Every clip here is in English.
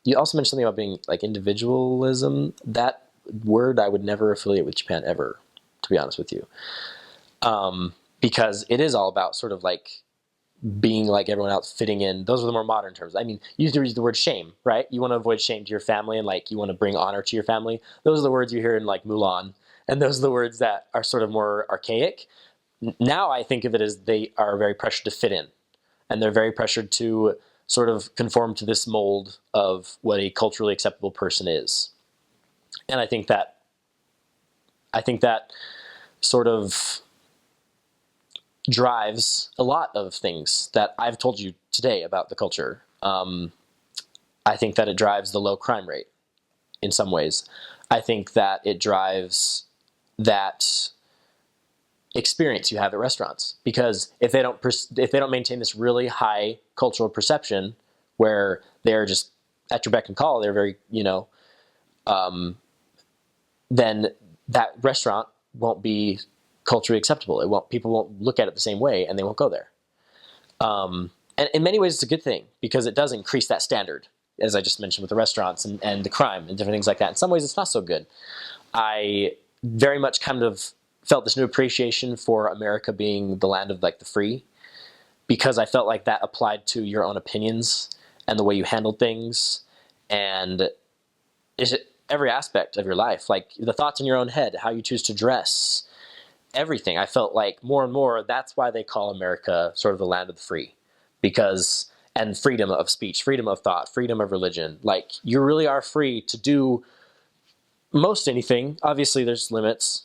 You also mentioned something about being like individualism. That word I would never affiliate with Japan ever, to be honest with you, because it is all about sort of like being like everyone else, fitting in. Those are the more modern terms. I mean, you use the word shame, right? You want to avoid shame to your family, and like you want to bring honor to your family. Those are the words you hear in like Mulan, and those are the words that are sort of more archaic. Now I think of it as they are very pressured to fit in, and they're very pressured to sort of conform to this mold of what a culturally acceptable person is. And I think that sort of drives a lot of things that I've told you today about the culture. I think that it drives the low crime rate in some ways. I think that it drives that experience you have at restaurants, because if they don't maintain this really high cultural perception where they're just at your beck and call, they're very, then that restaurant won't be culturally acceptable. People won't look at it the same way, and they won't go there. And in many ways, it's a good thing because it does increase that standard, as I just mentioned with the restaurants and the crime and different things like that. In some ways, it's not so good. I very much kind of felt this new appreciation for America being the land of like the free, because I felt like that applied to your own opinions and the way you handled things, and every aspect of your life, like the thoughts in your own head, how you choose to dress, everything. I felt like more and more that's why they call America sort of the land of the free, because and freedom of speech, freedom of thought, freedom of religion. Like you really are free to do most anything. Obviously, there's limits,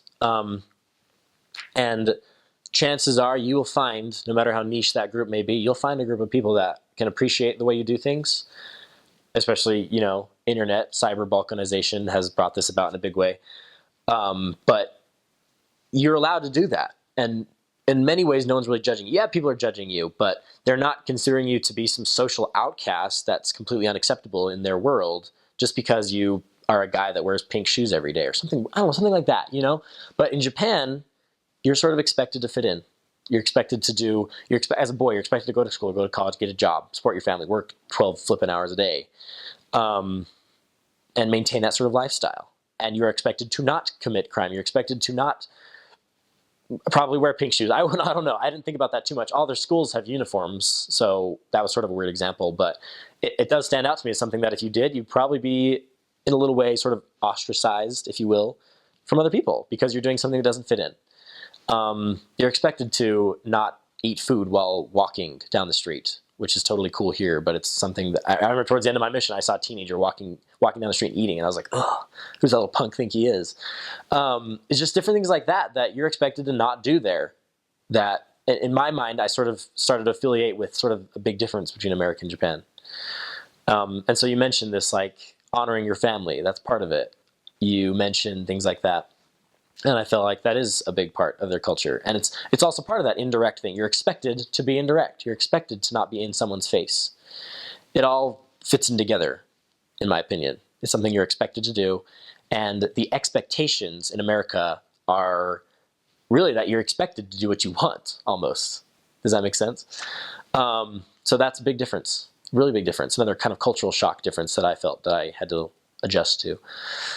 and chances are you will find, no matter how niche that group may be, you'll find a group of people that can appreciate the way you do things. Especially, internet cyber balkanization has brought this about in a big way. But you're allowed to do that. And in many ways, no one's really judging you. Yeah, people are judging you, but they're not considering you to be some social outcast that's completely unacceptable in their world just because you are a guy that wears pink shoes every day or something. I don't know, something like that, But in Japan, you're sort of expected to fit in. You're expected to do, as a boy, you're expected to go to school, go to college, get a job, support your family, work 12 flipping hours a day, and maintain that sort of lifestyle. And you're expected to not commit crime. You're expected to not probably wear pink shoes. I don't know. I didn't think about that too much. All their schools have uniforms, so that was sort of a weird example. But it does stand out to me as something that if you did, you'd probably be, in a little way, sort of ostracized, if you will, from other people because you're doing something that doesn't fit in. You're expected to not eat food while walking down the street, which is totally cool here, but it's something that I remember towards the end of my mission, I saw a teenager walking down the street and eating, and I was like, "Oh, who's that little punk think he is?" It's just different things like that you're expected to not do there. That, in my mind, I sort of started to affiliate with sort of a big difference between America and Japan. And so you mentioned this, like honoring your family. That's part of it. You mentioned things like that. And I feel like that is a big part of their culture. And it's also part of that indirect thing. You're expected to be indirect. You're expected to not be in someone's face. It all fits in together, in my opinion. It's something you're expected to do. And the expectations in America are really that you're expected to do what you want, almost. Does that make sense? So that's a big difference. Really big difference. Another kind of cultural shock difference that I felt that I had to adjust to.